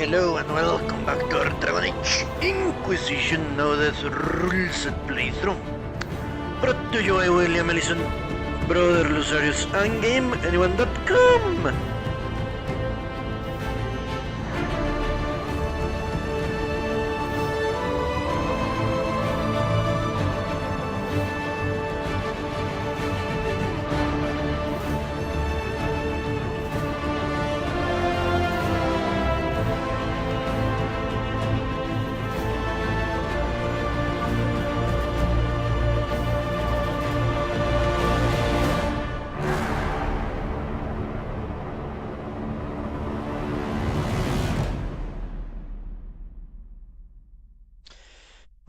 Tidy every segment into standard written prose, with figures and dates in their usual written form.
Hello and welcome back to our Dragon Age Inquisition, now that's Ruleset playthrough. Brought to you by William Ellison, Brother Lusarius, and GameAnyone.com.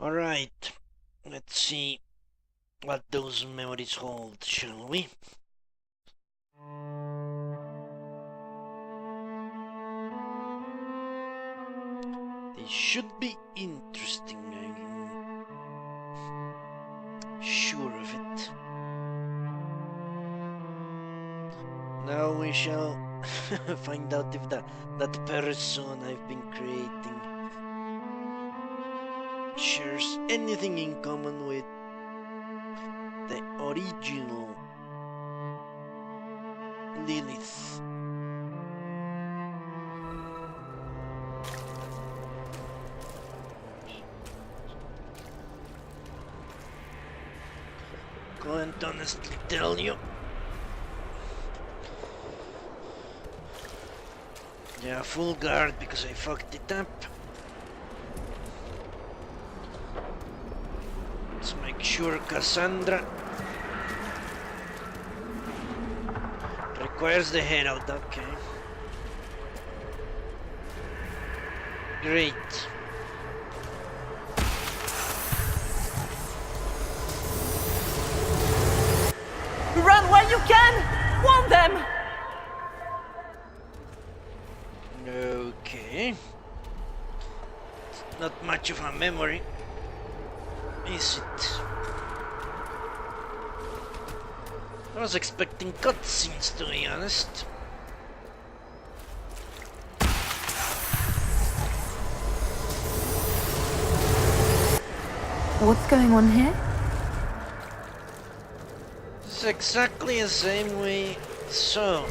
Alright, let's see what those memories hold, shall we? They should be interesting, I'm sure of it. Now we shall find out if that person I've been creating shares anything in common with the original Lilith. Can't honestly tell you. Yeah, full guard because I fucked it up. Let's make sure Cassandra requires the head out, okay. Great. Run while you can! Warn them! Okay. It's not much of a memory, is it? I was expecting cutscenes, to be honest. What's going on here? It's exactly the same we saw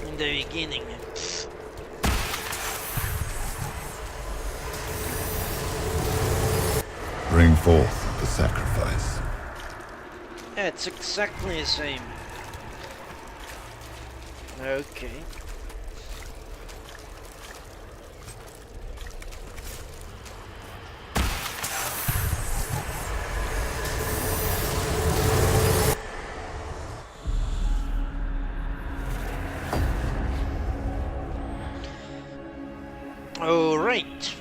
in the beginning. Bring forth the sacrifice. Yeah, it's exactly the same. Okay. All right.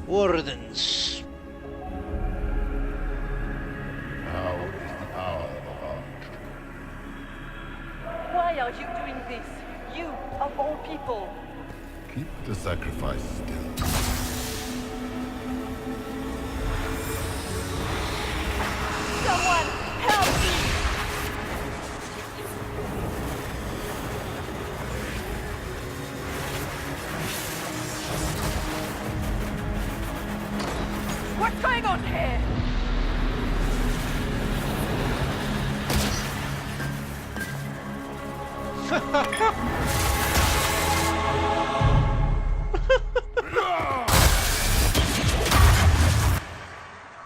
Wardens. Why are you doing this? You, of all people. Keep the sacrifice still. Someone, help me! What's going on here?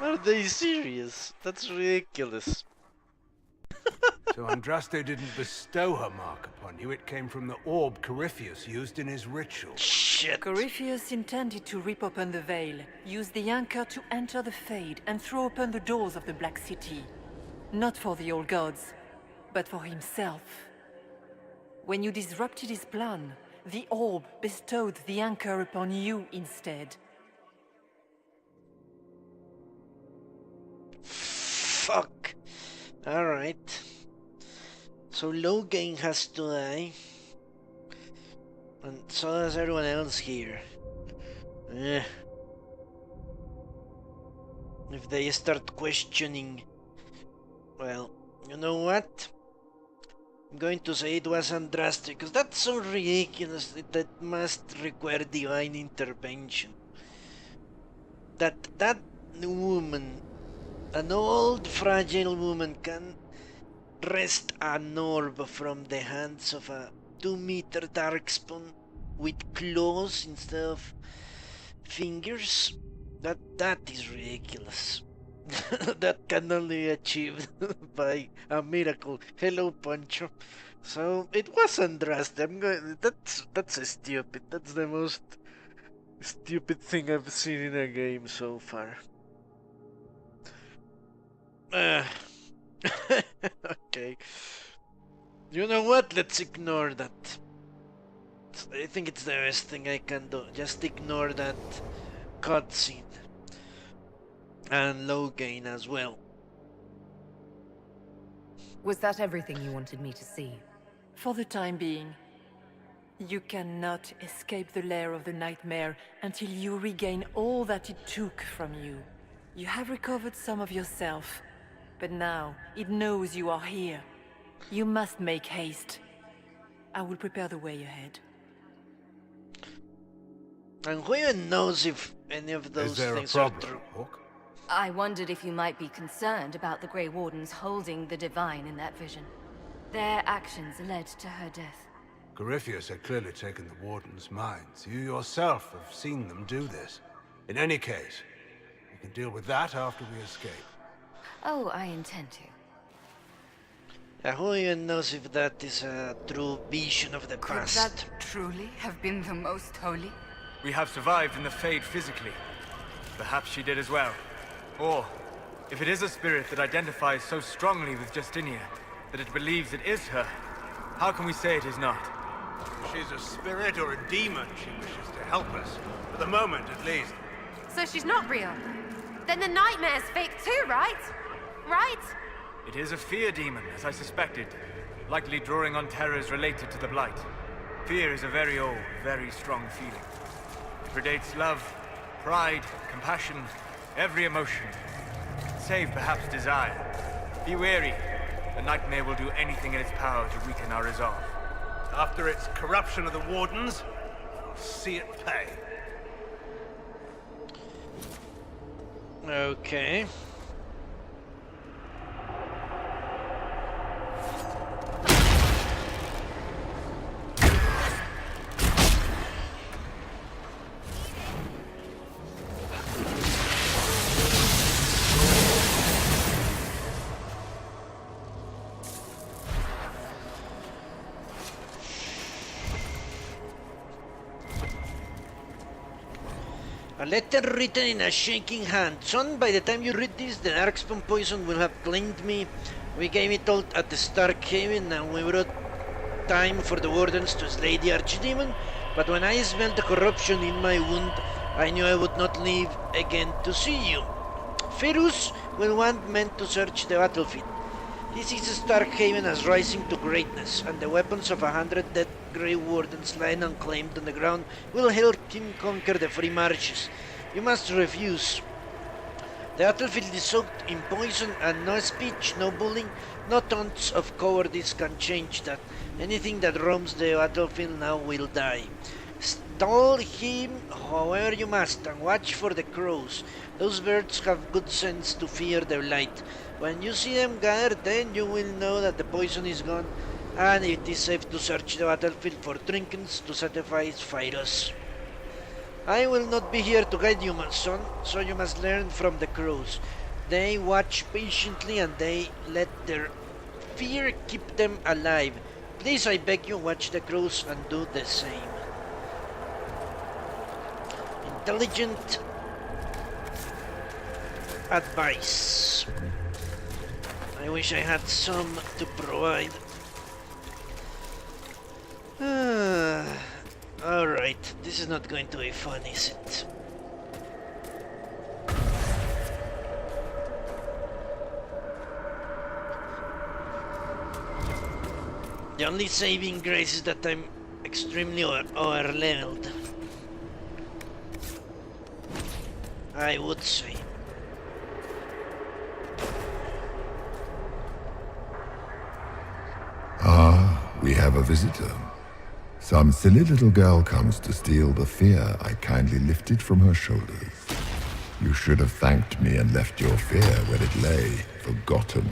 Are they serious? That's ridiculous. So Andraste didn't bestow her mark upon you, it came from the orb Corypheus used in his ritual. Shit. Corypheus intended to rip open the veil, use the anchor to enter the Fade, and throw open the doors of the Black City. Not for the old gods, but for himself. When you disrupted his plan, the orb bestowed the anchor upon you instead. Fuck. Alright. So Logan has to die. And so does everyone else here. If they start questioning, well, you know what? I'm going to say it was Andraste, because that's so ridiculous that must require divine intervention. That woman, an old fragile woman, can wrest an orb from the hands of a 2-meter darkspawn with claws instead of fingers. That is ridiculous. That can only be achieved by a miracle. Hello, Pancho. So it was Andraste. That's stupid. That's the most stupid thing I've seen in a game so far. Okay. You know what? Let's ignore that. I think it's the best thing I can do. Just ignore that cutscene. And Logain as well. Was that everything you wanted me to see? For the time being, you cannot escape the lair of the nightmare until you regain all that it took from you. You have recovered some of yourself, but now it knows you are here. You must make haste. I will prepare the way ahead. And who even knows if any of those things are true? Hawk? I wondered if you might be concerned about the Grey Wardens holding the Divine in that vision. Their actions led to her death. Corypheus had clearly taken the Warden's minds. You yourself have seen them do this. In any case, we can deal with that after we escape. Oh, I intend to. Who even knows if that is a true vision of the past? Could that truly have been the Most Holy? We have survived in the Fade physically. Perhaps she did as well. Or, if it is a spirit that identifies so strongly with Justinia, that it believes it is her, how can we say it is not? If she's a spirit or a demon, she wishes to help us. For the moment, at least. So she's not real? Then the nightmare's fake too, right? Right? It is a fear demon, as I suspected, likely drawing on terrors related to the Blight. Fear is a very old, very strong feeling. It predates love, pride, compassion, every emotion. Save perhaps desire. Be wary. The nightmare will do anything in its power to weaken our resolve. After its corruption of the Wardens, we'll see it pay. Okay. A letter written in a shaking hand. Son, by the time you read this, the Darkspawn poison will have claimed me. We gave it all at the Stark Haven, and we brought time for the Wardens to slay the Archdemon. But when I smelled the corruption in my wound, I knew I would not live again to see you. Ferus will want men to search the battlefield. He sees Stark Haven as rising to greatness, and the weapons of 100 dead Grey Wardens lying unclaimed on the ground will help him conquer the free marches. You must refuse. The battlefield is soaked in poison, and no speech, no bullying, no taunts of cowardice can change that. Anything that roams the battlefield now will die. Stall him however you must, and watch for the crows. Those birds have good sense to fear the light. When you see them gather, then you will know that the poison is gone, and it is safe to search the battlefield for trinkets to satisfy Phyros. I will not be here to guide you, my son, so you must learn from the crows. They watch patiently, and they let their fear keep them alive. Please, I beg you, watch the crows and do the same. Intelligent advice. I wish I had some to provide. Alright, this is not going to be fun, is it? The only saving grace is that I'm extremely over-leveled. I would say. Ah, have a visitor. Some silly little girl comes to steal the fear I kindly lifted from her shoulders. You should have thanked me and left your fear where it lay, forgotten.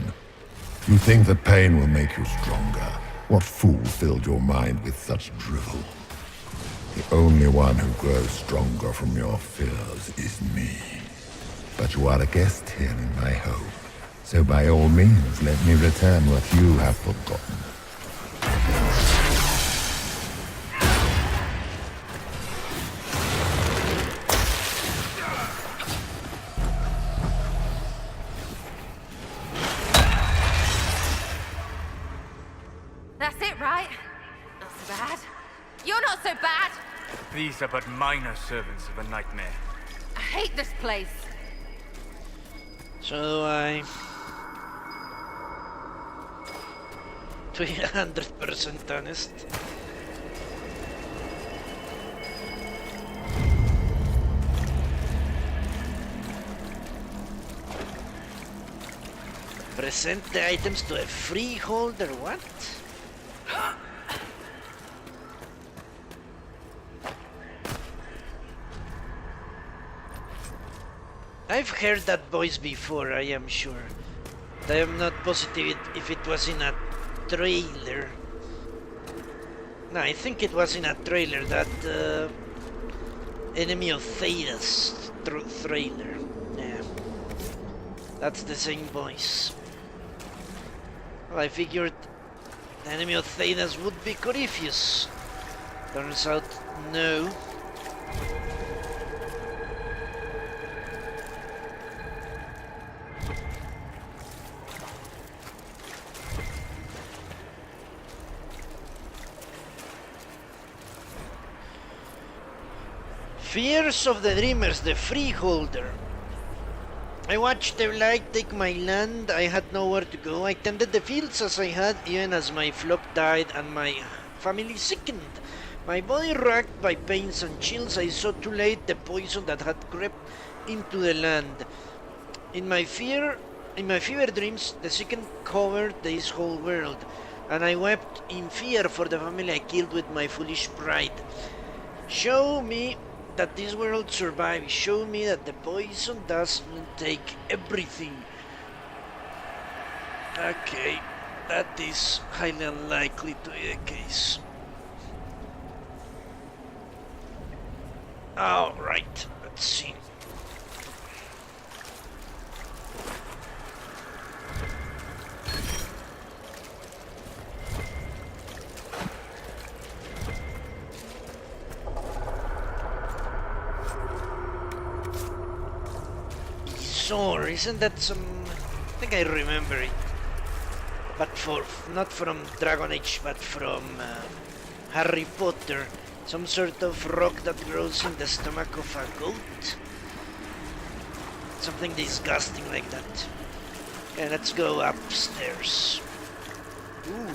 You think that pain will make you stronger? What fool filled your mind with such drivel? The only one who grows stronger from your fears is me. But you are a guest here in my home, so by all means let me return what you have forgotten. That's it, right? Not so bad. You're not so bad! These are but minor servants of a nightmare. I hate this place. So do I. 300% honest. Present the items to a freeholder, what? I've heard that voice before, I am sure. But I am not positive if it was in a trailer. No, I think it was in a trailer, that Enemy of Thedas trailer. Yeah. That's the same voice. Well, I figured the Enemy of Thedas would be Corypheus. Turns out, no. Fears of the Dreamers, the Freeholder. I watched the light take my land. I had nowhere to go. I tended the fields as I had, even as my flock died and my family sickened. My body racked by pains and chills. I saw too late the poison that had crept into the land. In my fever dreams, the sicken covered this whole world, and I wept in fear for the family I killed with my foolish pride. Show me that this world survives. Show me that the poison doesn't take everything. Okay, that is highly unlikely to be the case. Alright, let's see. Sword, isn't that some... I think I remember it. But not from Dragon Age, but from Harry Potter. Some sort of rock that grows in the stomach of a goat. Something disgusting like that. Okay, let's go upstairs. Ooh.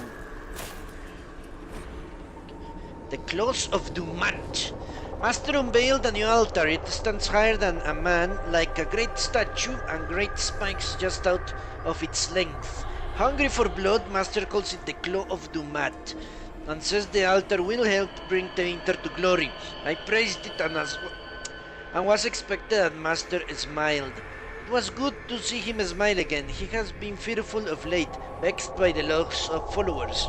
The Claws of Dumat. Master unveiled a new altar. It stands higher than a man, like a great statue, and great spikes just out of its length. Hungry for blood, Master calls it the Claw of Dumat, and says the altar will help bring the Inter to glory. I praised it and was expected that Master smiled. It was good to see him smile again. He has been fearful of late, vexed by the loss of followers.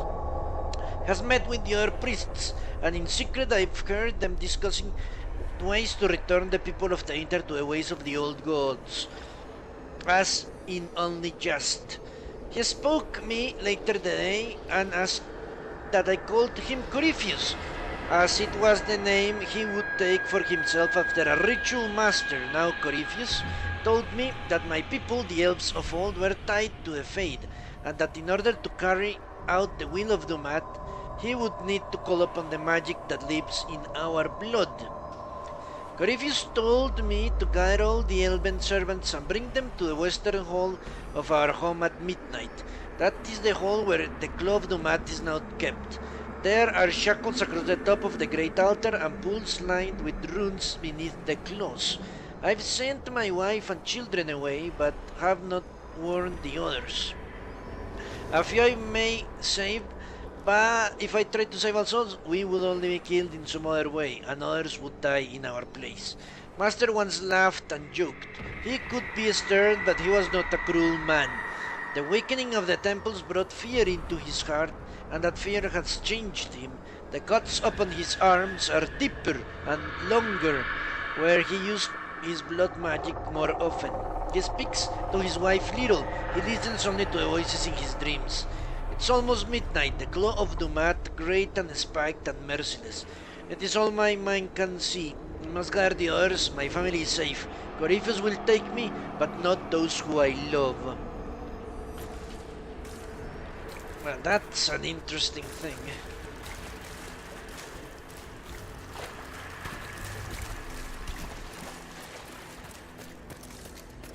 Has met with the other priests, and in secret I've heard them discussing ways to return the people of the Inter to the ways of the old gods, as in only just. He spoke me later the day and asked that I called him Corypheus, as it was the name he would take for himself after a ritual master. Now Corypheus told me that my people, the elves of old, were tied to the Fade, and that in order to carry out the will of Dumat, he would need to call upon the magic that lives in our blood. Corypheus told me to gather all the elven servants and bring them to the western hall of our home at midnight. That is the hall where the Claw of Dumat is now kept. There are shackles across the top of the great altar and pools lined with runes beneath the claws. I've sent my wife and children away, but have not warned the others. A few I may save But if I tried to save our souls, we would only be killed in some other way, and others would die in our place. Master once laughed and joked. He could be stern, but he was not a cruel man. The weakening of the temples brought fear into his heart, and that fear has changed him. The cuts upon his arms are deeper and longer, where he used his blood magic more often. He speaks to his wife little. He listens only to the voices in his dreams. It's almost midnight. The glow of Dumat, great and spiked and merciless. It is all my mind can see. I must guard the others. My family is safe. Coryphus will take me, but not those who I love. Well, that's an interesting thing.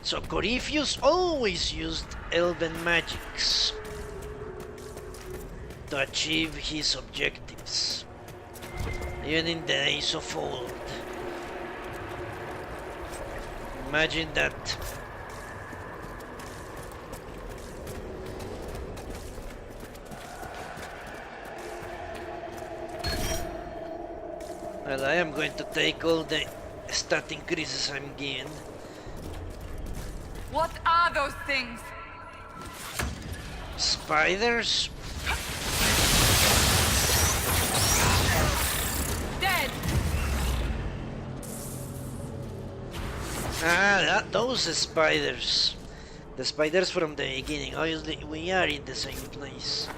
So Corypheus always used elven magics to achieve his objectives, even in the days of old. Imagine that. Well, I am going to take all the stat increases I'm given. What are those things? Spiders? Dead! Those spiders. The spiders from the beginning. Obviously, we are in the same place.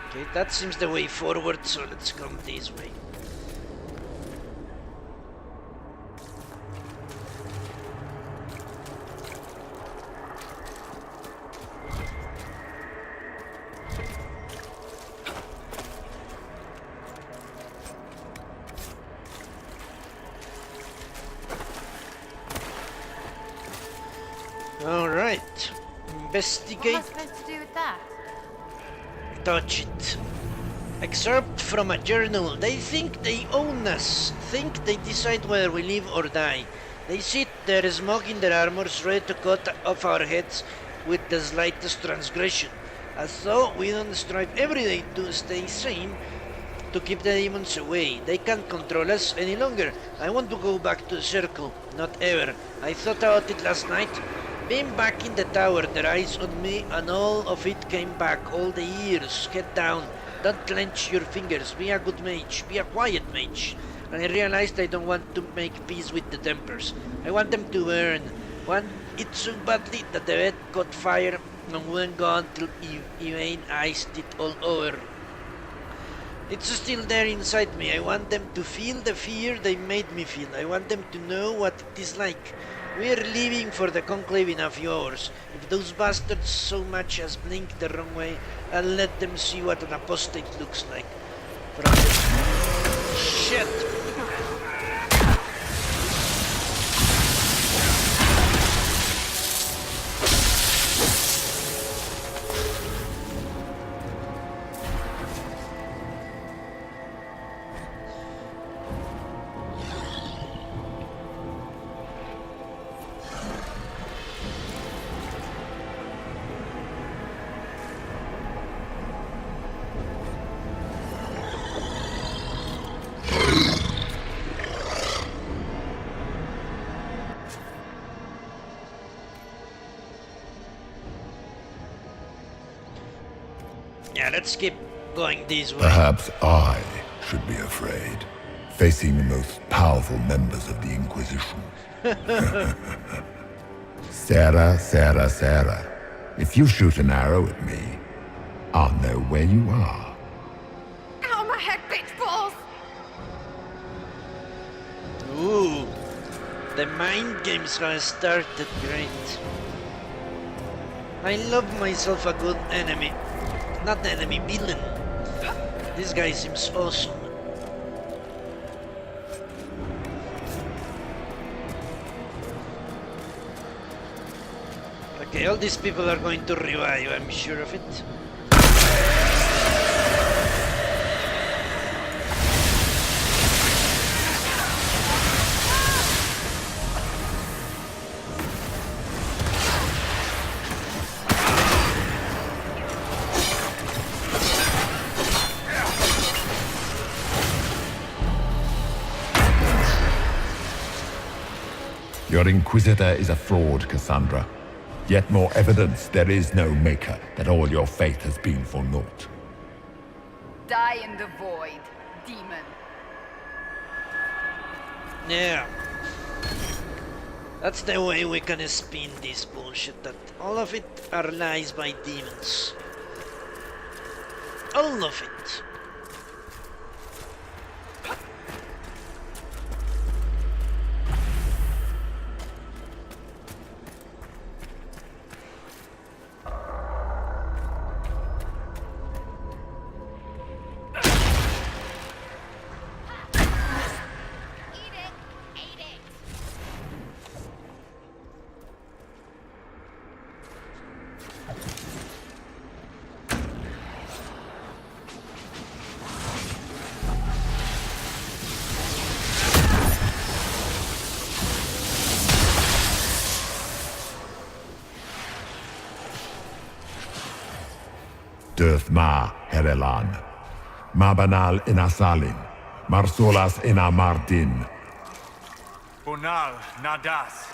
Okay, that seems the way forward, so let's come this way. Alright. Investigate. What am I supposed to do with that? Touch it. Excerpt from a journal. They think they own us. Think they decide whether we live or die. They sit there smoke in their armors, ready to cut off our heads with the slightest transgression. As though we don't strive every day to stay sane, to keep the demons away. They can't control us any longer. I want to go back to the circle. Not ever. I thought about it last night. Being back in the tower, their eyes on me, and all of it came back. All the years. Head down. Don't clench your fingers. Be a good mage. Be a quiet mage. And I realized I don't want to make peace with the Templars. I want them to burn. Want it so badly that the bed caught fire and wouldn't go until Elaine iced it all over. It's still there inside me. I want them to feel the fear they made me feel. I want them to know what it is like. We're leaving for the conclave in a few hours. If those bastards so much as blink the wrong way, I'll let them see what an apostate looks like. From the... Shit! Yeah, let's keep going this way. Perhaps I should be afraid, facing the most powerful members of the Inquisition. Sarah, Sarah, Sarah. If you shoot an arrow at me, I'll know where you are. Out of my head, bitch balls! Ooh, the mind games have started great. I love myself a good enemy. Not the enemy, villain. This guy seems awesome. Okay, all these people are going to revive, I'm sure of it. Your Inquisitor is a fraud, Cassandra. Yet more evidence there is no Maker, that all your faith has been for naught. Die in the void, demon. Yeah. That's the way we can spin this bullshit, that all of it are lies by demons. All of it. Darth ma Herelan, Mabanal inasalin, Marsolas ina Mardin. Bonal Nadas.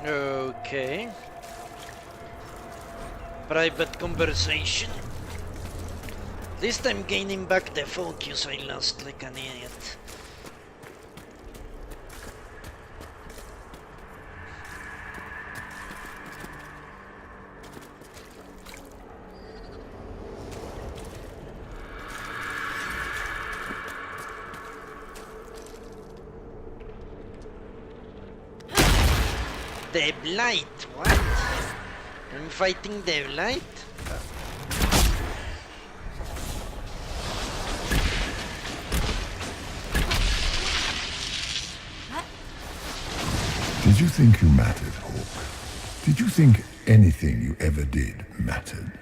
Okay. Private conversation. At least I'm gaining back the focus I lost like an idiot. The Blight, what? I'm fighting the Blight? Did you think you mattered, Hawk? Did you think anything you ever did mattered?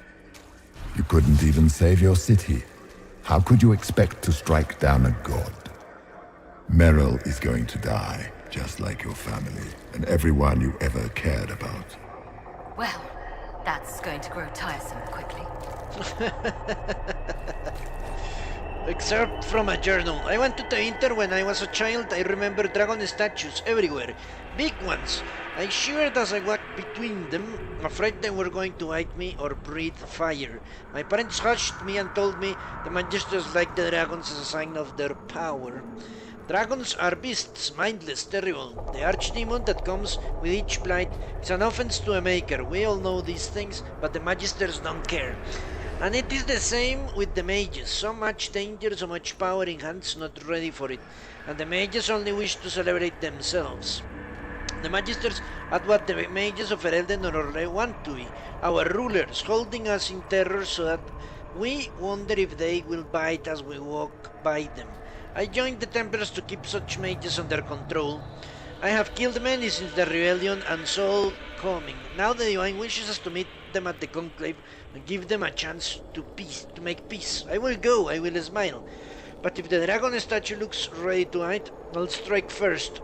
You couldn't even save your city. How could you expect to strike down a god? Meryl is going to die, just like your family, and everyone you ever cared about. Well, that's going to grow tiresome quickly. Excerpt from a journal. I went to the Inter when I was a child. I remember dragon statues everywhere. Big ones. I shivered as I walked between them, afraid they were going to bite me or breathe fire. My parents hushed me and told me the Magisters liked the dragons as a sign of their power. Dragons are beasts, mindless, terrible. The archdemon that comes with each blight is an offense to a maker. We all know these things, but the Magisters don't care. And it is the same with the mages. So much danger, so much power in hands not ready for it. And the mages only wish to celebrate themselves. The Magisters are what the mages of Ferelden or Orlais want to be. Our rulers, holding us in terror so that we wonder if they will bite as we walk by them. I joined the Templars to keep such mages under control. I have killed many since the rebellion and saw coming. Now the Divine wishes us to meet them at the Conclave and give them a chance to make peace. I will go, I will smile. But if the dragon statue looks ready to fight, I'll strike first.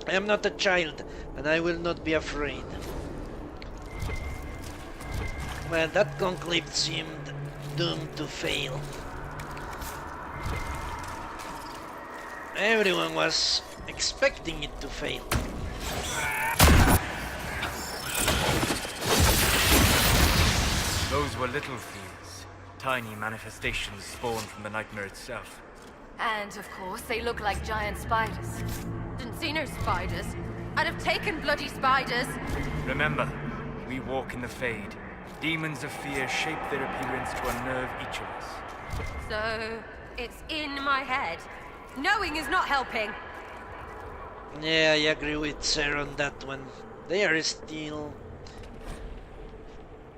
I am not a child, and I will not be afraid. Well, that Conclave seemed doomed to fail. Everyone was expecting it to fail. Those were little things. Tiny manifestations spawned from the nightmare itself. And of course, they look like giant spiders. Didn't see no spiders. I'd have taken bloody spiders. Remember, we walk in the Fade. Demons of fear shape their appearance to unnerve each of us. So, it's in my head. Knowing is not helping. Yeah, I agree with Sarah on that one. They are still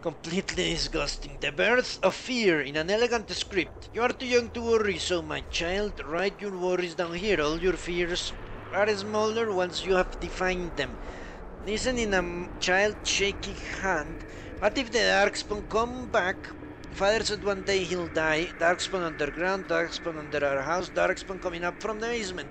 completely disgusting. The birth of fear in an elegant script. You are too young to worry, so my child, write your worries down here. All your fears are smaller once you have defined them. Listen in a child's shaky hand. What if the Darkspawn come back? Father said one day he'll die. Darkspawn underground, Darkspawn under our house, Darkspawn coming up from the basement.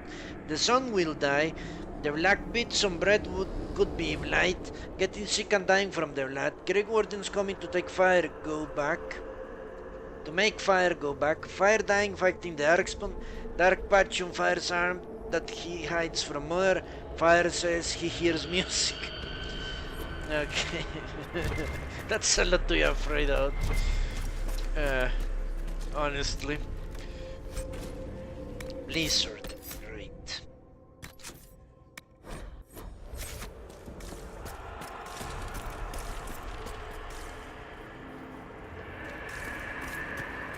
The son will die. The black bits on bread could be blight. Getting sick and dying from the blood. Greg Warden's coming to take fire, go back. To make fire go back. Fire dying fighting the Darkspawn. Dark patch on fire's arm. that he hides from mother. Father says he hears music. Okay. That's a lot to be afraid of. Honestly. Blizzard. Great.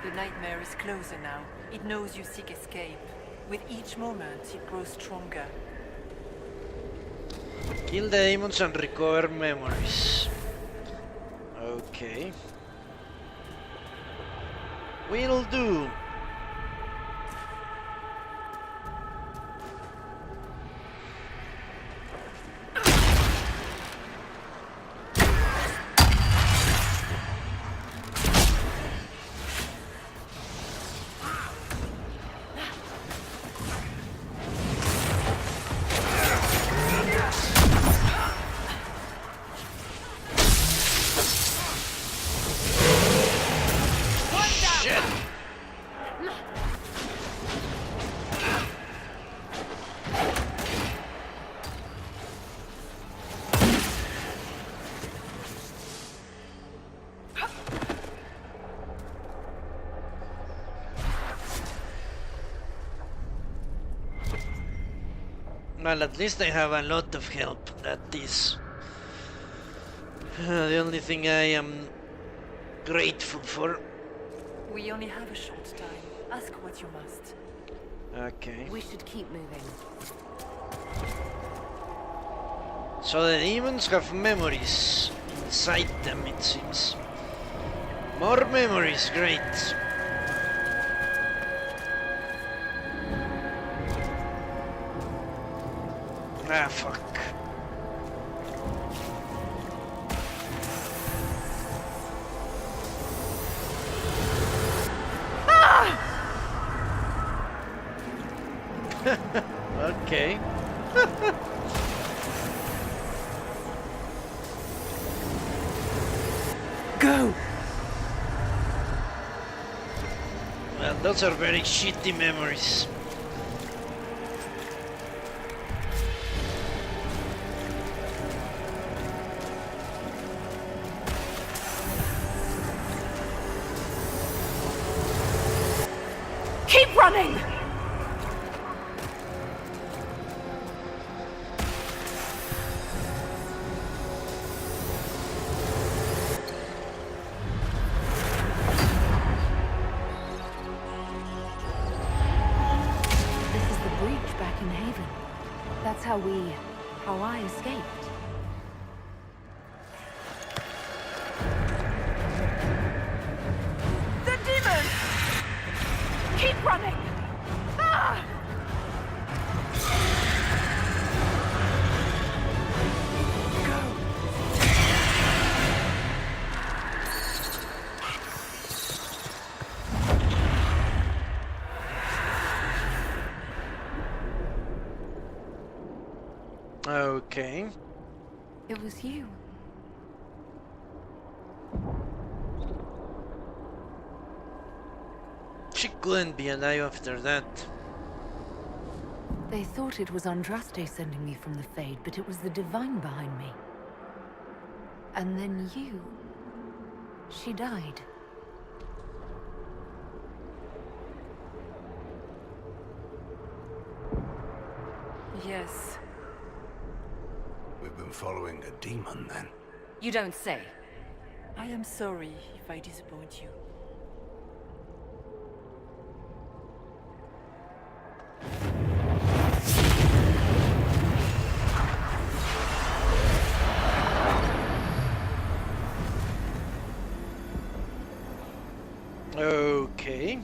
The nightmare is closer now. It knows you seek escape. With each moment, it grows stronger. Kill the demons and recover memories. Okay. Will do. Well, at least I have a lot of help. That is the only thing I am grateful for. We only have a short time. Ask what you must. Okay. We should keep moving. So the demons have memories inside them, it seems. More memories, great. Ah, fuck. Okay. Go! Well, those are very shitty memories. Keep running! How I escaped. The demon! Keep running! Ah! Okay. It was you. She couldn't be alive after that. They thought it was Andraste sending me from the Fade, but it was the Divine behind me. And then you... She died. Yes. We've been following a demon, then. You don't say. I am sorry if I disappoint you. Okay.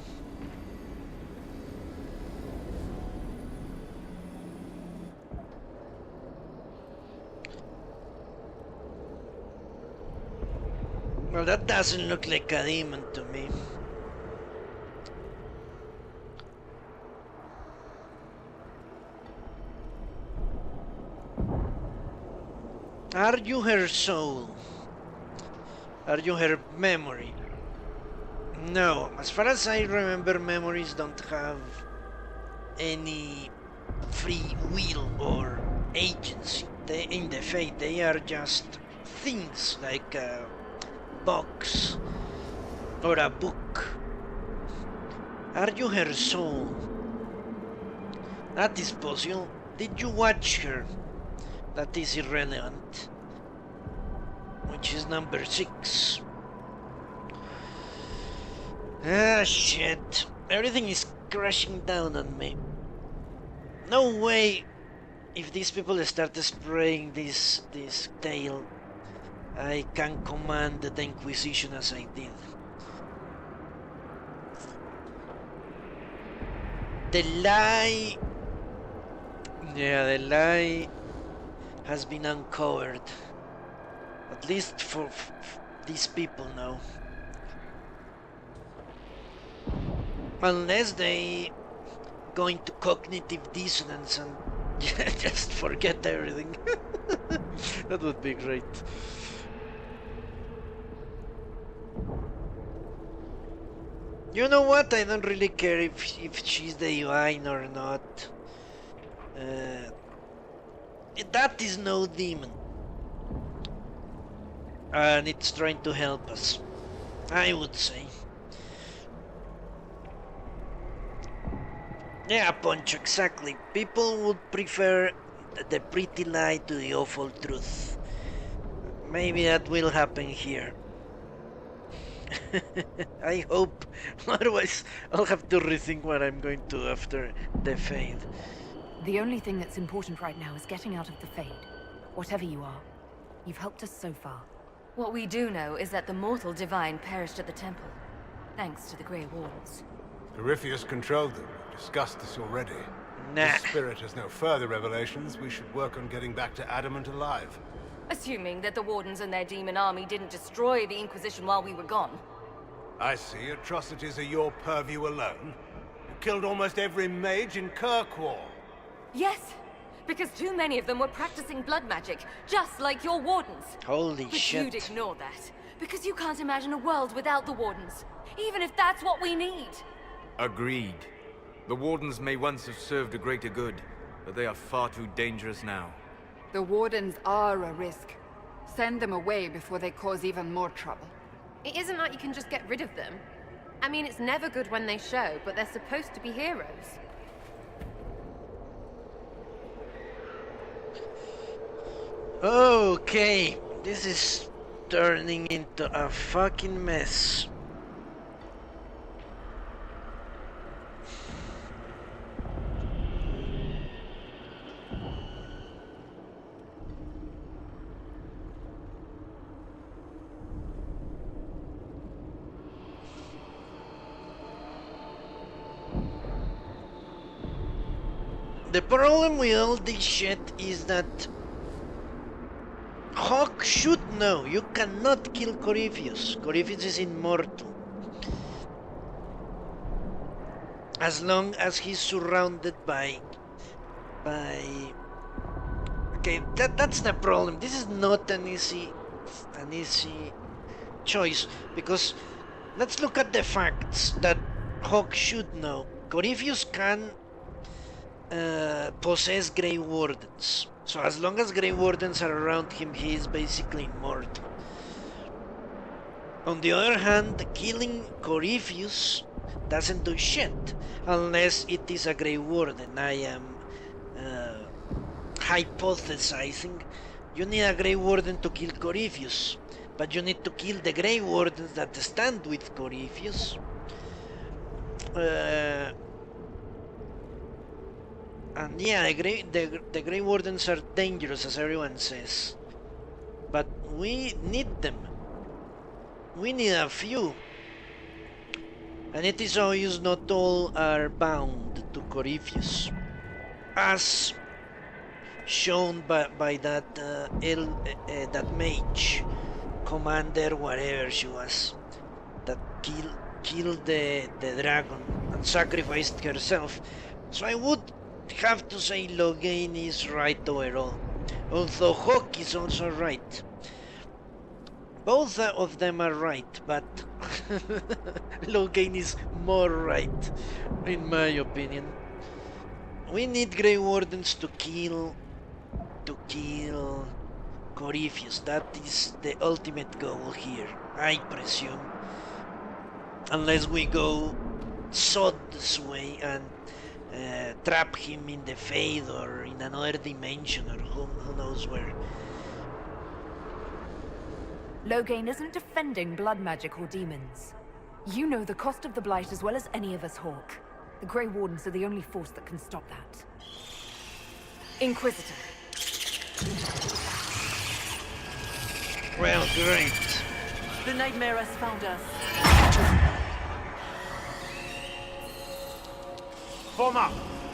Well, that doesn't look like a demon to me. Are you her soul? Are you her memory? No, as far as I remember, memories don't have any free will or agency. In the Fate, they are just things like a box or a book. Are you her soul? That is possible. Did you watch her? That is irrelevant. Which is number 6. Ah, shit. Everything is crashing down on me. No way. If these people start spraying this tail, I can command the Inquisition as I did. The lie... Yeah, the lie has been uncovered. At least for these people now. Unless they go into cognitive dissonance and just forget everything. That would be great. You know what? I don't really care if she's the divine or not. That is no demon. And it's trying to help us, I would say. Yeah, Poncho, exactly. People would prefer the pretty lie to the awful truth. Maybe that will happen here. I hope. Otherwise, I'll have to rethink what I'm going to do after the Fade. The only thing that's important right now is getting out of the Fade. Whatever you are, you've helped us so far. What we do know is that the mortal divine perished at the temple, thanks to the Grey Wardens. Corypheus controlled them. We've discussed this already. Nah. If Spirit has no further revelations, we should work on getting back to Adamant alive. Assuming that the Wardens and their demon army didn't destroy the Inquisition while we were gone. I see. Atrocities are your purview alone. You killed almost every mage in Kirkwall. Yes, because too many of them were practicing blood magic, just like your Wardens. Holy But shit. you'd ignore that, because you can't imagine a world without the Wardens, even if that's what we need. Agreed. The Wardens may once have served a greater good, but they are far too dangerous now. The Wardens are a risk. Send them away before they cause even more trouble. It isn't like you can just get rid of them. I mean, it's never good when they show, but they're supposed to be heroes. Okay, this is turning into a fucking mess. The problem with all this shit is that Hawk should know you cannot kill Corypheus. Corypheus is immortal. As long as he's surrounded by... Okay, that's the problem. This is not an easy choice, because let's look at the facts that Hawk should know. Corypheus can possess Grey Wardens. So as long as Grey Wardens are around him, he is basically immortal. On the other hand, killing Corypheus doesn't do shit, unless it is a Grey Warden. I am hypothesizing. You need a Grey Warden to kill Corypheus, but you need to kill the Grey Wardens that stand with Corypheus. And yeah, the Grey Wardens are dangerous, as everyone says. But we need them. We need a few. And it is obvious not all are bound to Corypheus. As shown by that that mage, commander, whatever she was, that killed the dragon and sacrificed herself. So I would have to say Logain is right overall, although Hawk is also right. Both of them are right, but Logain is more right, in my opinion. We need Grey Wardens to kill Corypheus. That is the ultimate goal here, I presume. Unless we go Sod's way and trap him in the Fade or in another dimension or who knows where. Loghain isn't defending blood magic or demons. You know the cost of the Blight as well as any of us, Hawk. The Grey Wardens are the only force that can stop that. Inquisitor. Well, great. The nightmare has found us. Form up!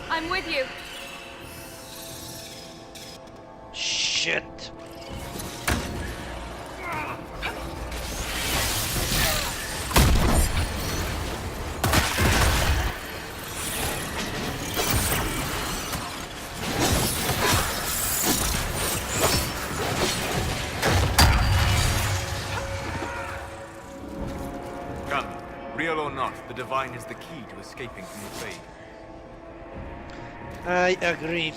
I'm with you. Shit. Come, real or not, the Divine is the key to escaping from the Fade. I agree.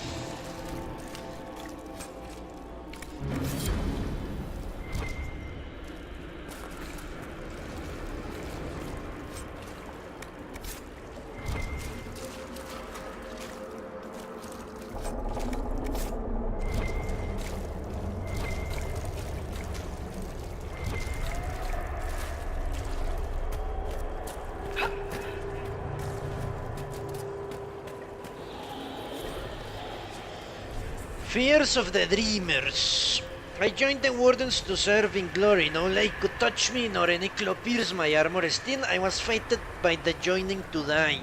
Fears of the Dreamers. I joined the Wardens to serve in glory. No light could touch me, nor any claw pierce my armor. Still, I was fated by the joining to die.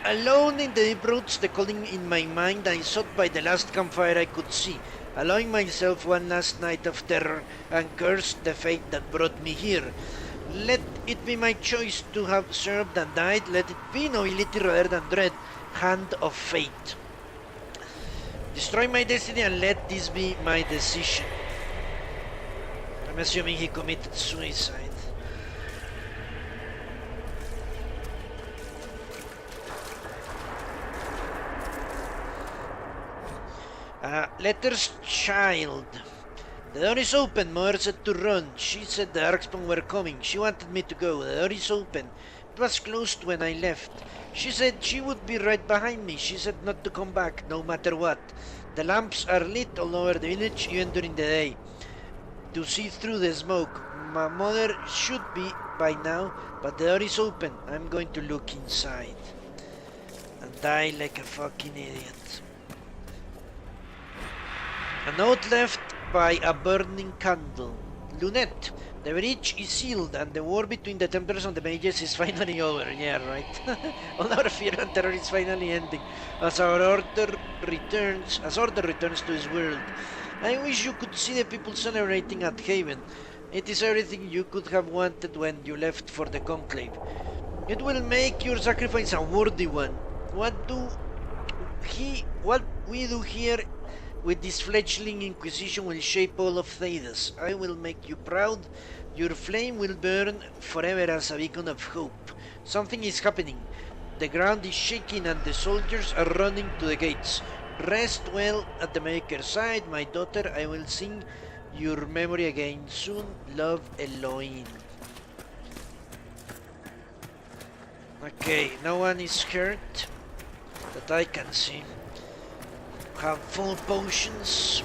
Alone in the deep roots, the calling in my mind, I sought by the last campfire I could see, allowing myself one last night of terror, and cursed the fate that brought me here. Let it be my choice to have served and died. Let it be nobility rather than dread. Hand of fate. Destroy my destiny and let this be my decision. I'm assuming he committed suicide. Letter's child. The door is open. Mother said to run. She said the Darkspawn were coming. She wanted me to go. The door is open. It was closed when I left. She said she would be right behind me. She said not to come back, no matter what. The lamps are lit all over the village, even during the day, to see through the smoke. My mother should be by now, but the door is open. I'm going to look inside and die like a fucking idiot. A note left by a burning candle. Lunette, the breach is sealed and the war between the Templars and the Mages is finally over. Yeah, right. All our fear and terror is finally ending as order returns to his world. I wish you could see the people celebrating at Haven. It is everything you could have wanted when you left for the Conclave. It will make your sacrifice a worthy one. What we do here with this fledgling Inquisition will shape all of Thedas. I will make you proud. Your flame will burn forever as a beacon of hope. Something is happening. The ground is shaking and the soldiers are running to the gates. Rest well at the Maker's side, my daughter. I will sing your memory again soon. Love, Elohim. Okay, no one is hurt that I can see. Have full potions.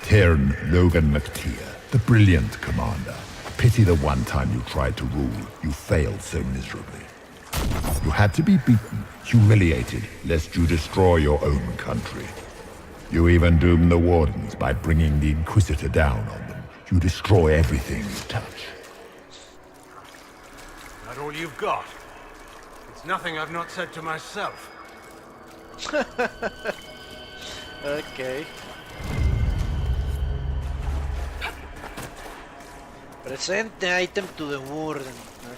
Cairn Logan McTeer, the brilliant commander. Pity the one time you tried to rule, you failed so miserably. You had to be beaten, humiliated, lest you destroy your own country. You even doomed the Wardens by bringing the Inquisitor down on them. You destroy everything you touch. That all you've got? It's nothing I've not said to myself. Okay. Present the item to the warden.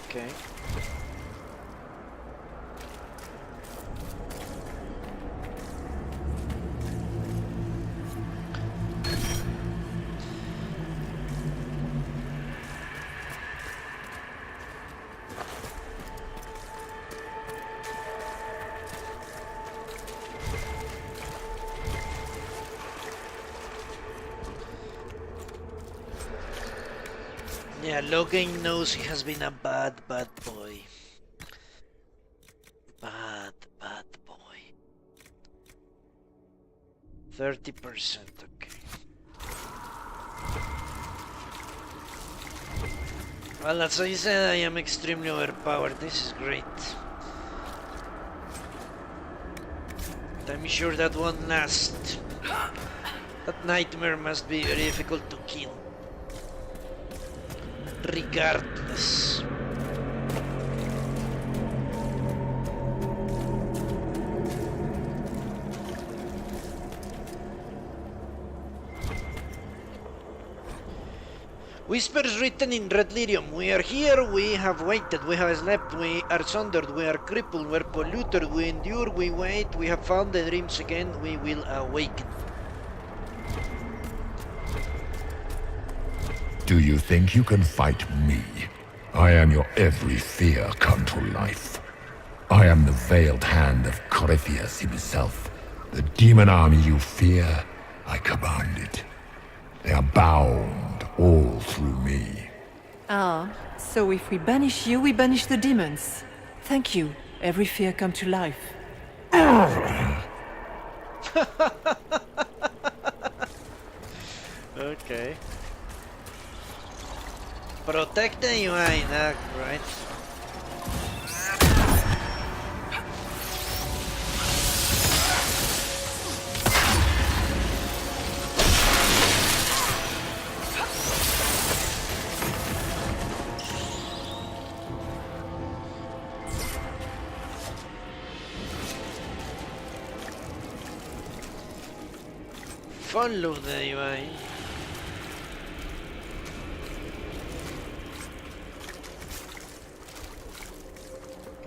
Okay. Yeah, Logan knows he has been a bad boy. Bad boy. 30%, okay. Well, as I said, I am extremely overpowered. This is great. But I'm sure that won't last. That nightmare must be very difficult to kill. Regardless. Whispers written in red lyrium. We are here, we have waited, we have slept, we are sundered, we are crippled, we are polluted, we endure, we wait, we have found the dreams again, we will awaken. Do you think you can fight me? I am your every fear come to life. I am the veiled hand of Flavius himself. The demon army you fear, I command it. They are bound all through me. Ah, so if we banish you, we banish the demons. Thank you. Every fear come to life. Okay. Protect the UI, right? Follow the UI.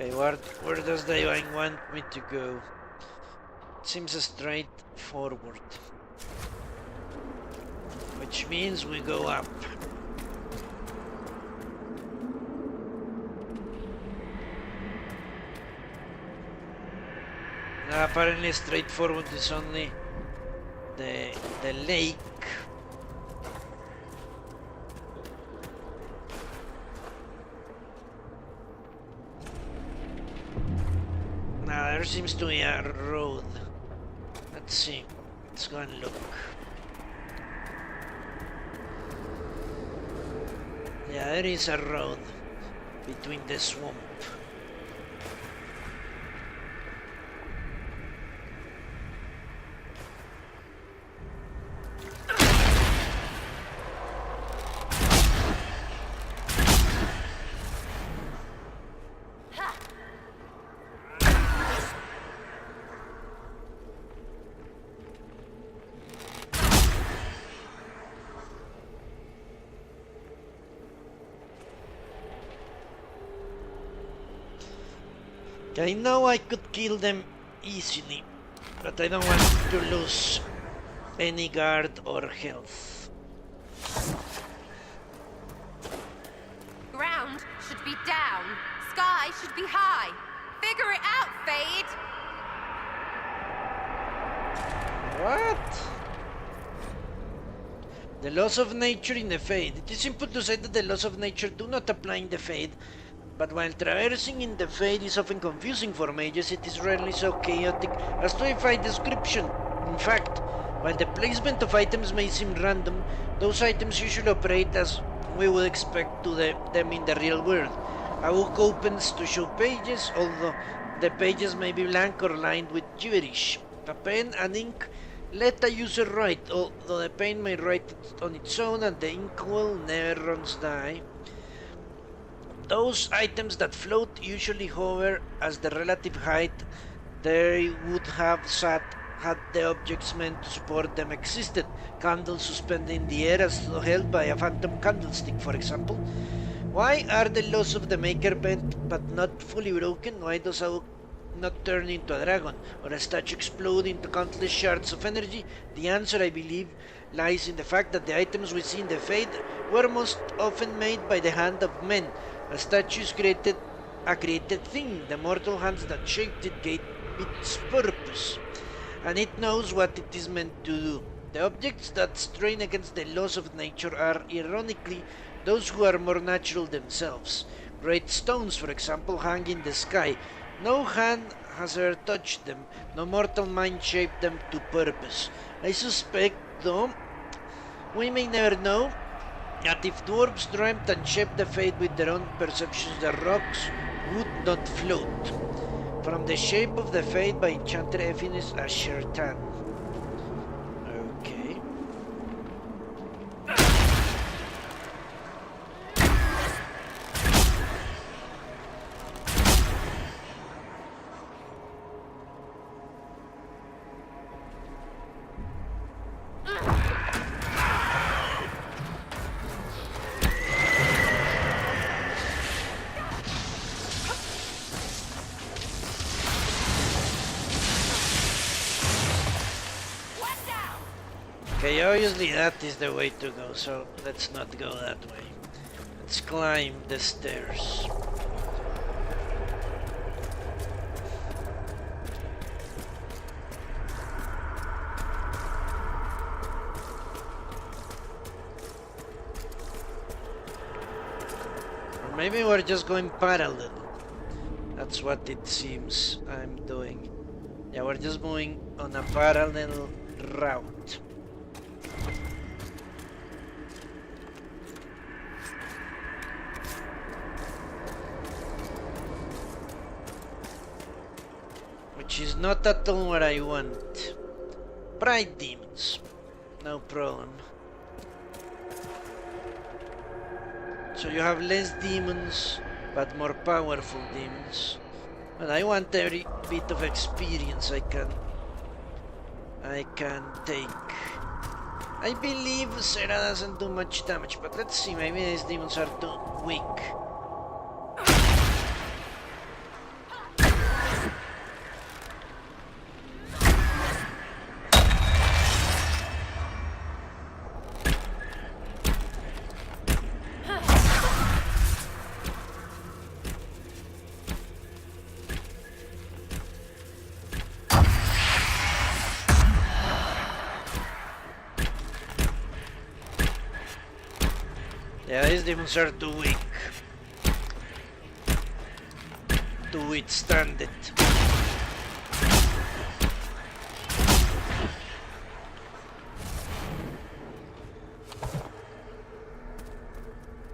Okay, where does the UI want me to go? It seems straight forward. Which means we go up. Now apparently straight forward is only the lake. Now there seems to be a road. Let's see. Let's go and look. Yeah, there is a road between the swamp. I know I could kill them easily, but I don't want to lose any guard or health. Ground should be down. Sky should be high. Figure it out, Fade! What? The laws of nature in the Fade. It is simple to say that the laws of nature do not apply in the Fade, but while traversing in the Fade is often confusing for mages, it is rarely so chaotic as to defy description. In fact, while the placement of items may seem random, those items usually operate as we would expect to them in the real world. A book opens to show pages, although the pages may be blank or lined with gibberish. A pen and ink let a user write, although the pen may write on its own and the inkwell never runs dry. Those items that float usually hover as the relative height they would have sat had the objects meant to support them existed. Candles suspended in the air as though held by a phantom candlestick, for example. Why are the laws of the Maker bent but not fully broken? Why does a not turn into a dragon, or a statue explode into countless shards of energy? The answer, I believe, lies in the fact that the items we see in the Fade were most often made by the hand of men. A statue is a created thing. The mortal hands that shaped it gave its purpose, and it knows what it is meant to do. The objects that strain against the laws of nature are, ironically, those who are more natural themselves. Great stones, for example, hang in the sky. No hand has ever touched them, no mortal mind shaped them to purpose. I suspect, though, we may never know, that if dwarves dreamt and shaped the Fate with their own perceptions, the rocks would not float. From the Shape of the Fate by Enchanter Ephines Ashertan. Okay. Okay, obviously that is the way to go, so let's not go that way. Let's climb the stairs. Or maybe we're just going parallel. That's what it seems I'm doing. Yeah, we're just moving on a parallel route. Which is not at all what I want. Pride demons. No problem. So you have less demons, but more powerful demons. But I want every bit of experience I can take. I believe Sarah doesn't do much damage, but let's see, maybe these demons are too weak. Yeah, these demons are too weak to withstand it.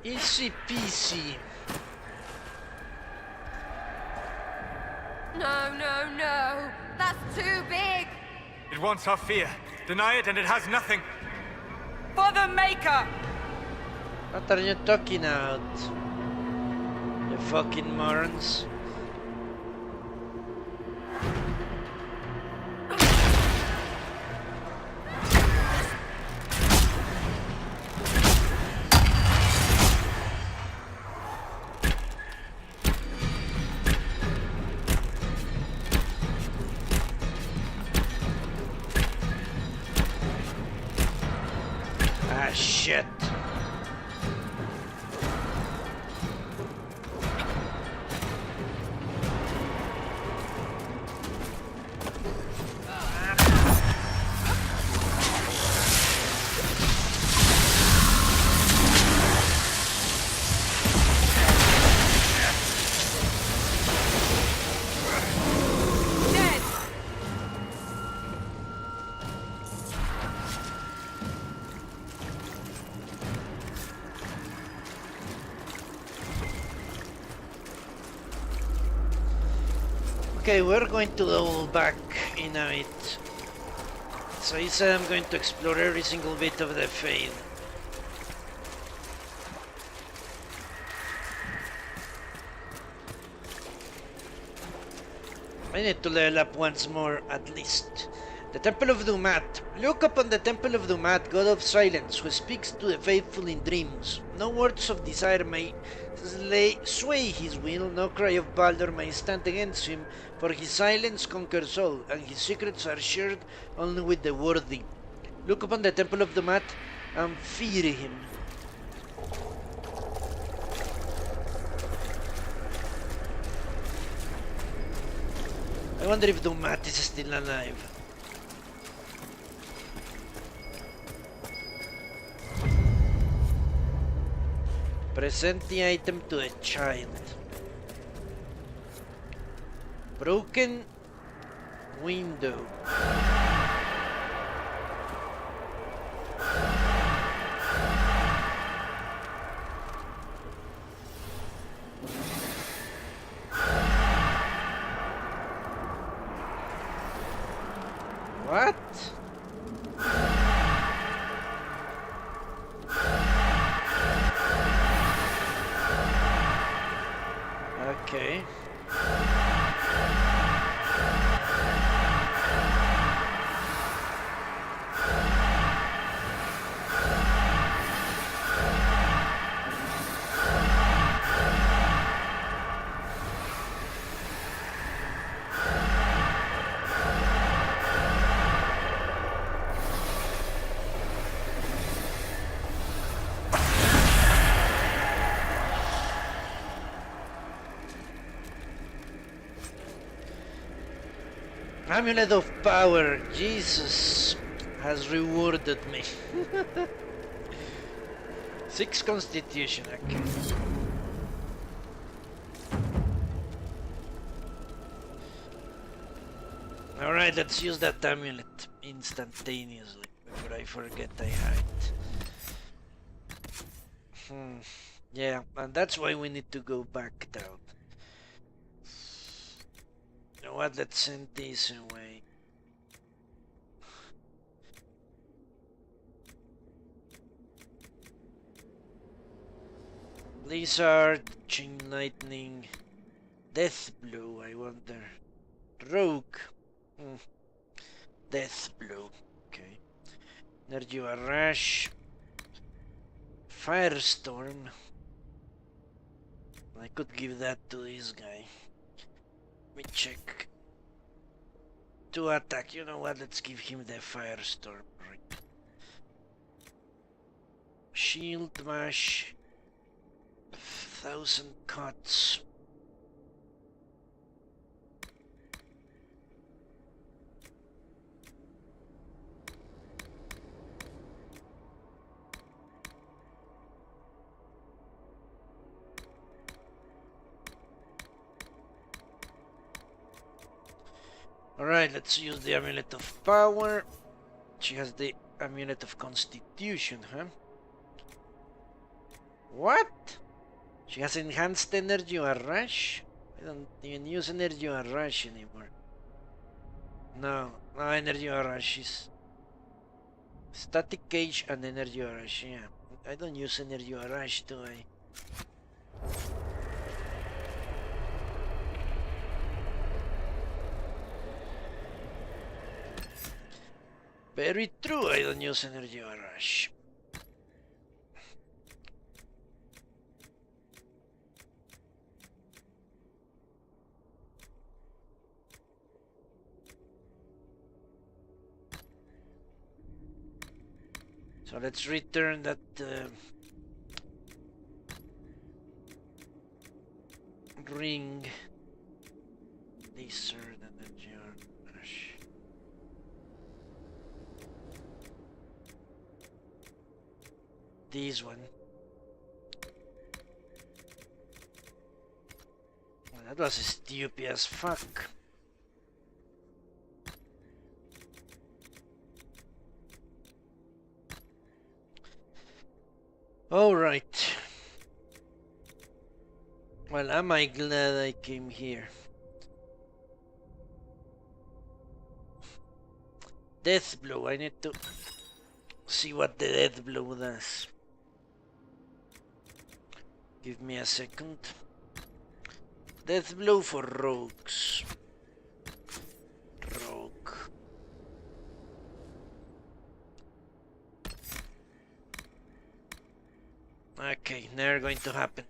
Easy peasy. No. That's too big. It wants our fear. Deny it and it has nothing. For the Maker! What are you talking about? You fucking morons. Ah, shit. Okay, we're going to double back in a bit. So he said I'm going to explore every single bit of the Fade. I need to level up once more at least. The Temple of Dumat. Look upon the Temple of Dumat, God of silence, who speaks to the faithful in dreams. No words of desire may sway his will, no cry of Baldur may stand against him, for his silence conquers all, and his secrets are shared only with the worthy. Look upon the Temple of Dumat and fear him. I wonder if Dumat is still alive. Present the item to a child. Broken window. What? Okay. Amulet of Power, Jesus has rewarded me. 6 Constitution, okay. Alright, let's use that amulet instantaneously before I forget I had it. Yeah, and that's why we need to go back down. You know what, let's send this away. Blizzard, Chain Lightning, Death Blow, I wonder. Rogue. Death Blow, okay. Energy Rush. Firestorm. I could give that to this guy. Let me check. 2 attack, you know what, let's give him the Firestorm. Right. Shield Mash. 1,000 cuts. Alright, let's use the Amulet of Power. She has the Amulet of Constitution, huh? What? She has enhanced energy or rush? I don't even use energy or rush anymore. No energy or rush is static cage and energy or rush, yeah. I don't use energy or rush, do I? Very true, I don't use energy or rush. So let's return that ring. Lizard energy or rush. This one. Well, that was stupid as fuck. Alright. Well, am I glad I came here. Death Blow, I need to see what the Death Blow does. Give me a second. Death Blow for rogues. Rogue. Okay, never going to happen.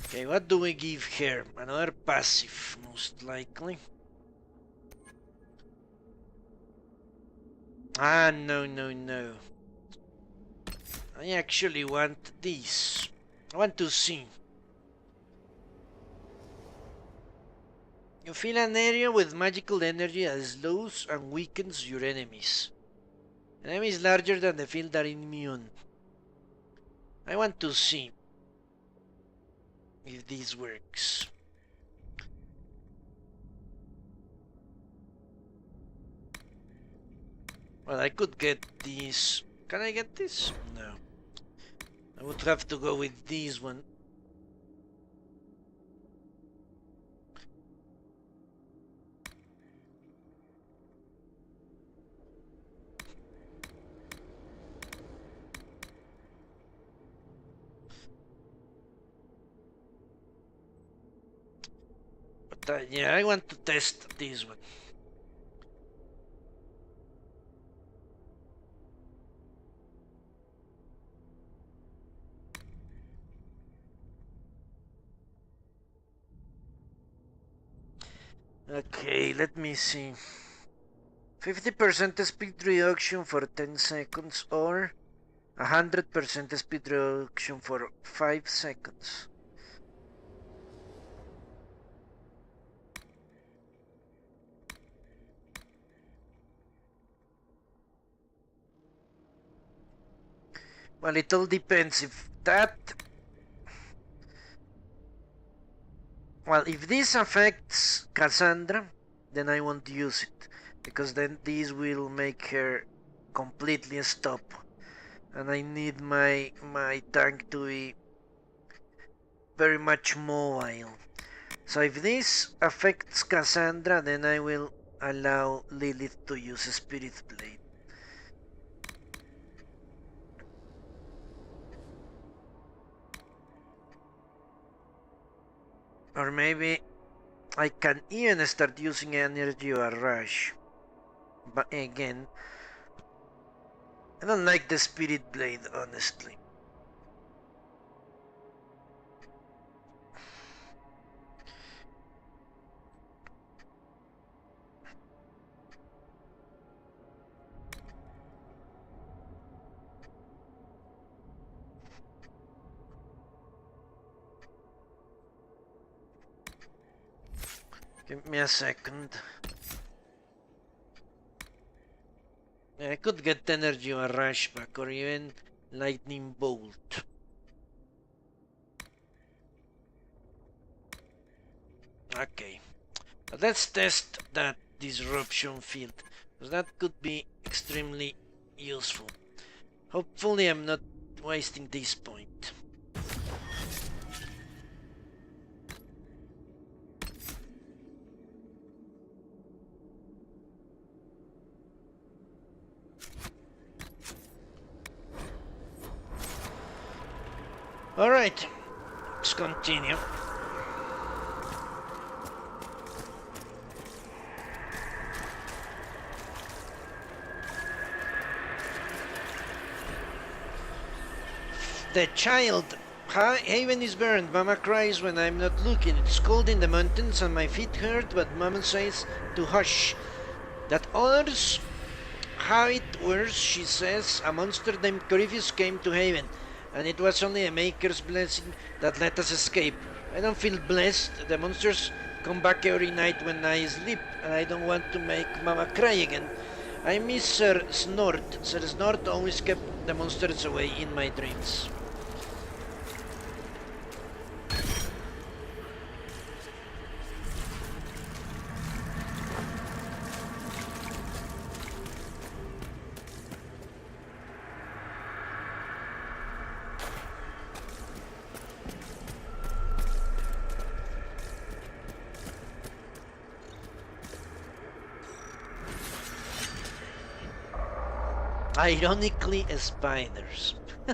Okay, what do we give her? Another passive, most likely. Ah, no, no, no. I actually want this. I want to see. You fill an area with magical energy that slows and weakens your enemies. Enemies larger than the field are immune. I want to see if this works. Well, I could get this. Can I get this? No. I would have to go with this one. But yeah, I want to test this one. Okay, let me see. 50% speed reduction for 10 seconds or 100% speed reduction for 5 seconds. Well, it all depends if that... Well, if this affects Cassandra, then I won't use it, because then this will make her completely stop, and I need my tank to be very much mobile. So if this affects Cassandra, then I will allow Lilith to use Spirit Blade. Or maybe I can even start using energy or rush. But again, I don't like the Spirit Blade, honestly. Give me a second. I could get energy or rush back or even lightning bolt. Okay, but let's test that disruption field, because that could be extremely useful. Hopefully I'm not wasting this point. Alright, let's continue. The child. Haven is burned. Mama cries when I'm not looking. It's cold in the mountains and my feet hurt, but Mama says to hush. That others have it worse, she says. A monster named Corypheus came to Haven, and it was only a Maker's blessing that let us escape. I don't feel blessed. The monsters come back every night when I sleep, and I don't want to make Mama cry again. I miss Sir Snort. Sir Snort always kept the monsters away in my dreams. Ironically, spiders. Yeah,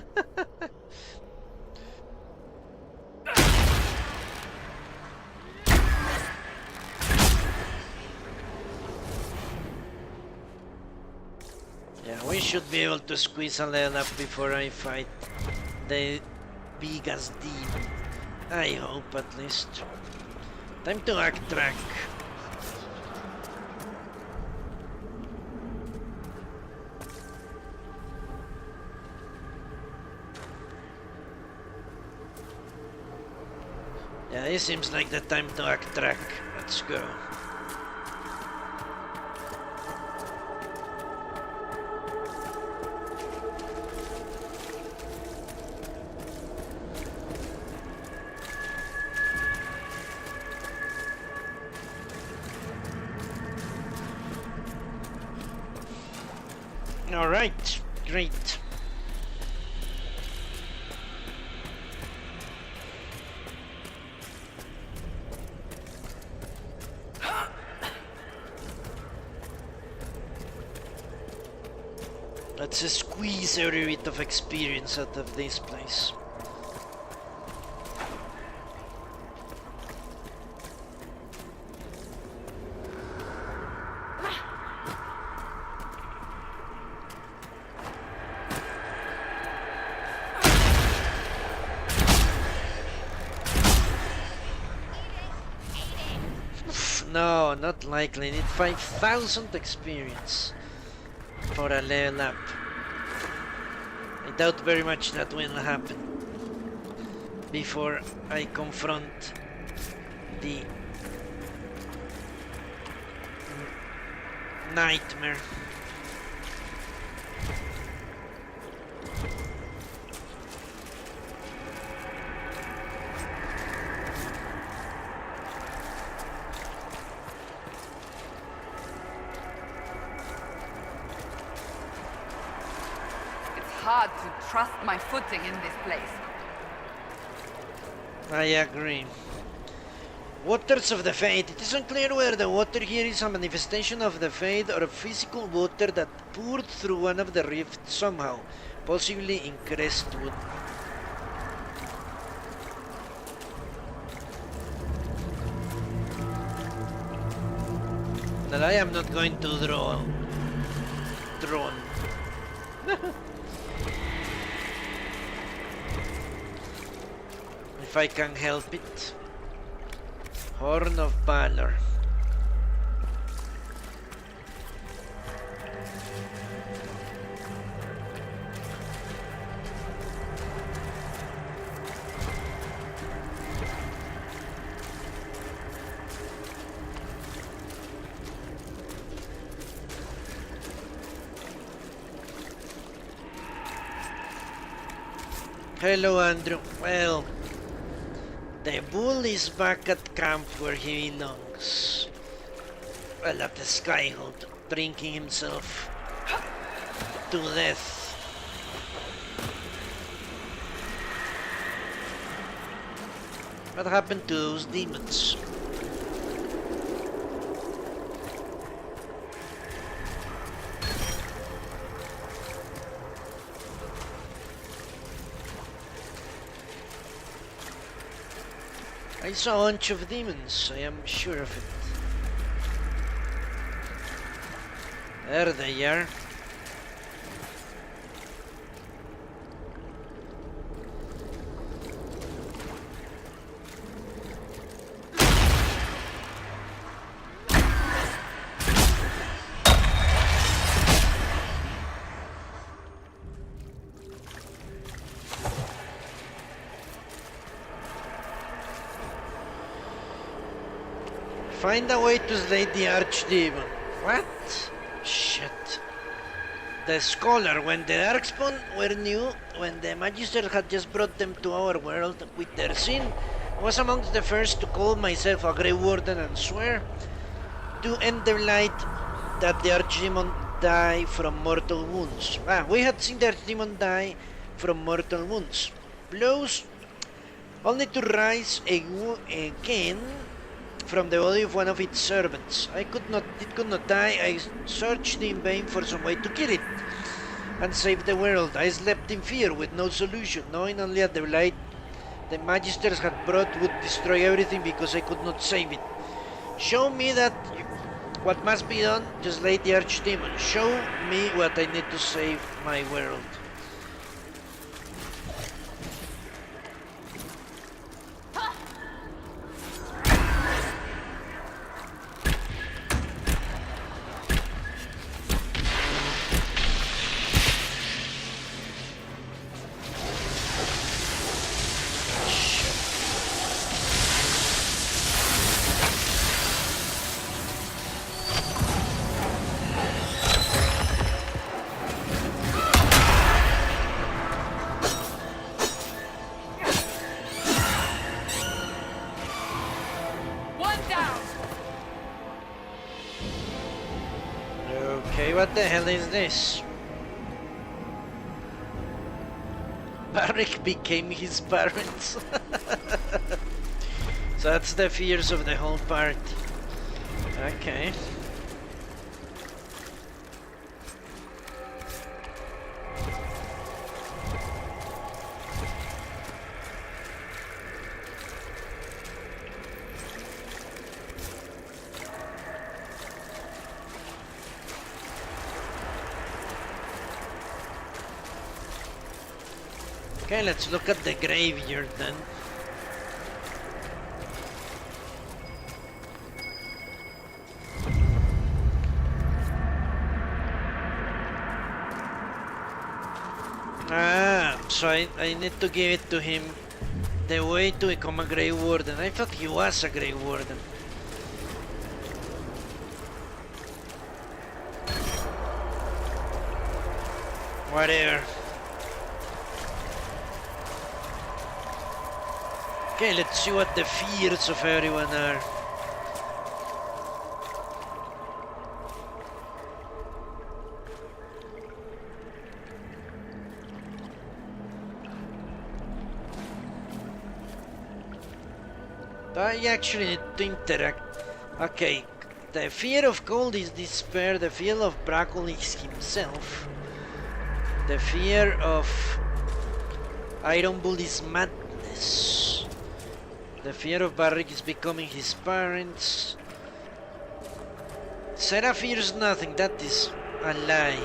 we should be able to squeeze a level up before I fight the biggest demon. I hope, at least. Time to backtrack. Yeah, this seems like the time to backtrack. Let's go. Alright, great. Let's squeeze every bit of experience out of this place. No, not likely. I need 5,000 experience for a level up. I doubt very much that will happen before I confront the nightmare. Hard to trust my footing in this place. I agree. Waters of the Fade. It is unclear whether the water here is a manifestation of the Fade or a physical water that poured through one of the rifts somehow, possibly in Crestwood. That I am not going to draw. If I can help it. Horn of Valor. Hello, Andrew. Well, the bull is back at camp where he belongs. Well, at the Skyhold, drinking himself to death. What happened to those demons? I saw a bunch of demons, I am sure of it. There they are. Find a way to slay the Archdemon. What? Shit. The Scholar, when the Darkspawn were new, when the Magister had just brought them to our world with their sin, was amongst the first to call myself a Grey Warden and swear to end the light that the Archdemon die from mortal wounds. We had seen the Archdemon die from mortal wounds. Blows only to rise again from the body of one of its servants. It could not die. I searched in vain for some way to kill it. and save the world. I slept in fear with no solution, knowing only that the light the Magisters had brought would destroy everything because I could not save it. Show me that what must be done, just like the Archdemon. Show me what I need to save my world. Okay, what the hell is this? Barrick became his parents. So that's the fears of the whole party. Okay. Okay, let's look at the graveyard then. Ah, so I need to give it to him the way to become a Grey Warden. I thought he was a Grey Warden. Whatever. Okay, let's see what the fears of everyone are. I actually need to interact. Okay, the fear of cold is despair, the fear of Brackle is himself. The fear of Iron Bull is madness. The fear of Barrick is becoming his parents. Sarah fears nothing, that is a lie.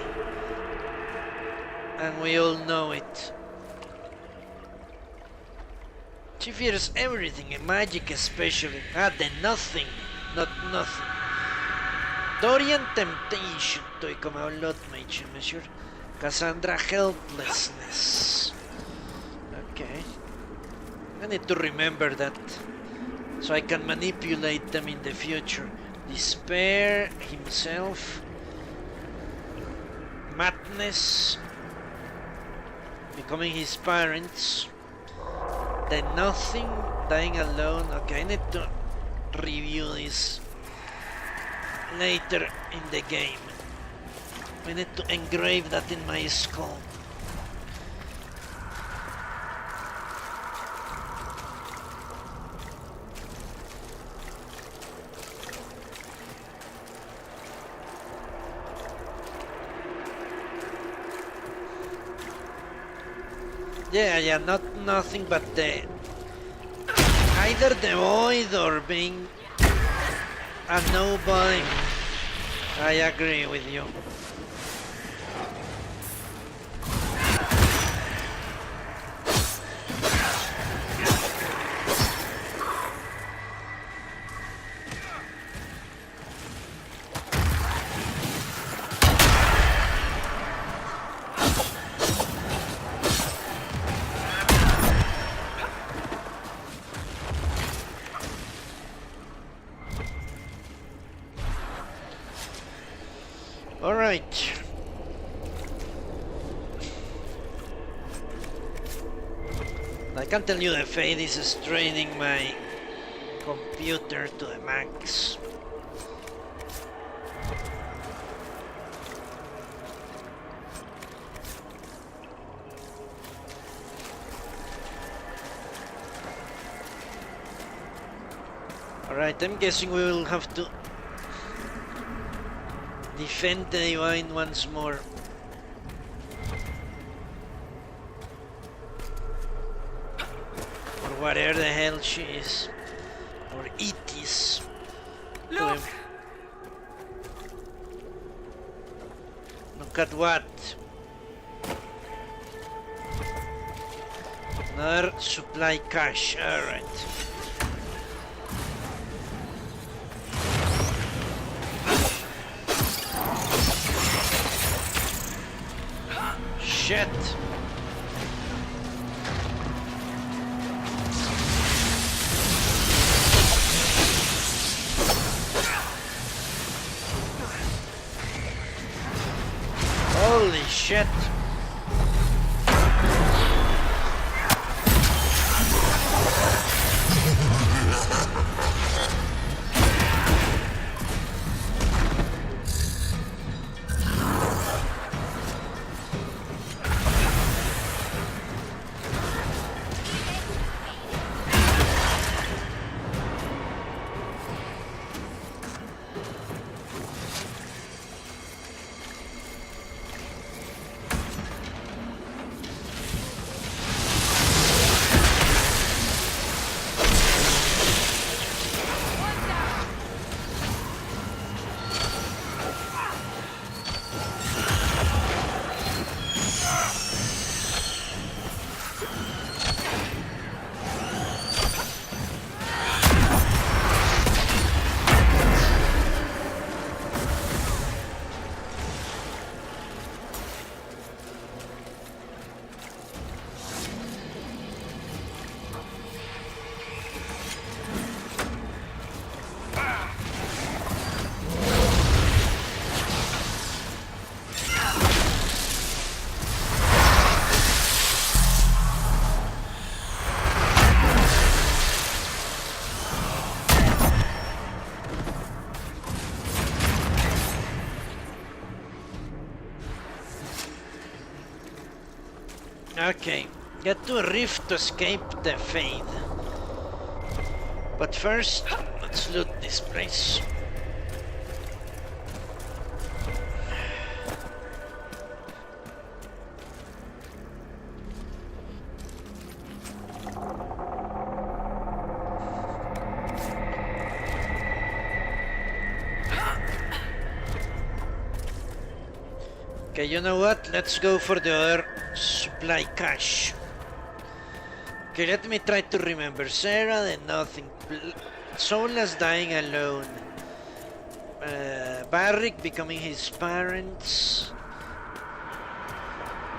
And we all know it. She fears everything, magic especially. Ah, the nothing, not nothing. Dorian temptation to become a lot mage measure. Cassandra helplessness. Okay. I need to remember that so I can manipulate them in the future. Despair himself. Madness. Becoming his parents. The nothing. Dying alone. Okay, I need to review this later in the game. I need to engrave that in my skull. Yeah, not nothing but the either the void or being a nobody. I agree with you. Alright. I can tell you the fate is straining my computer to the max. Alright, I'm guessing we will have to defend the Divine once more. whatever the hell she is. Or it is. Look! Look at what? Another supply cache, alright. Shit! Holy shit! Okay, get to a rift to escape the fade. But first, let's loot this place. Okay, you know what? Let's go for the other supply cache. Okay, let me try to remember. Sarah, the nothing. Solas dying alone. Barrick becoming his parents.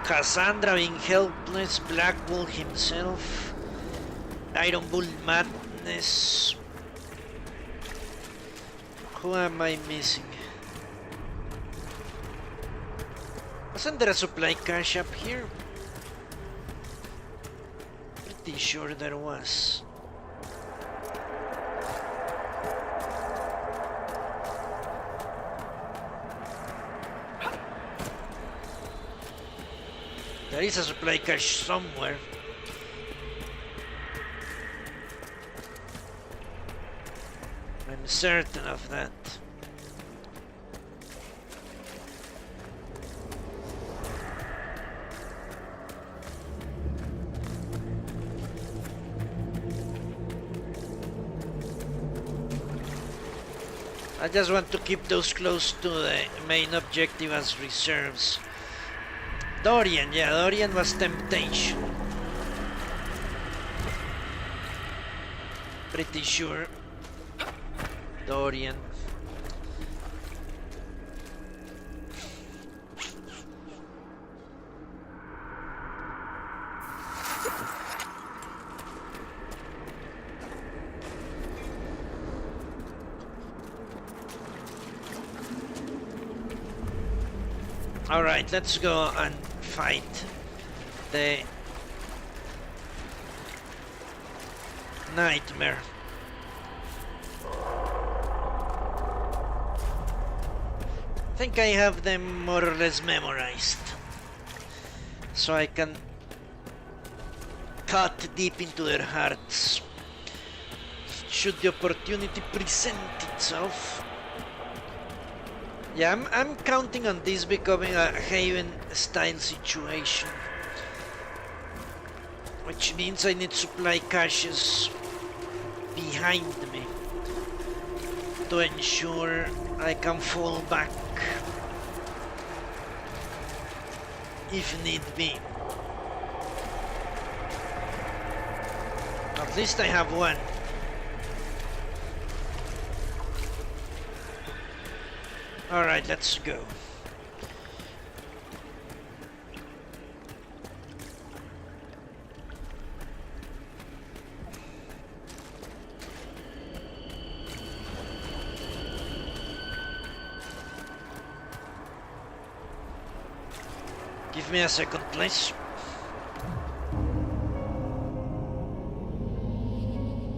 Cassandra being helpless. Blackwall himself. Iron Bull madness. Who am I missing? Wasn't there a supply cache up here? Pretty sure there was. There is a supply cache somewhere. I'm certain of that. I just want to keep those close to the main objective as reserves. Dorian, yeah, Dorian was temptation. Pretty sure. Dorian. Alright, let's go and fight the nightmare. I think I have them more or less memorized, so I can cut deep into their hearts should the opportunity present itself. Yeah, I'm counting on this becoming a Haven style situation Which means I need supply caches behind me to ensure I can fall back if need be. At least I have one. Alright, let's go. Give me a second, please.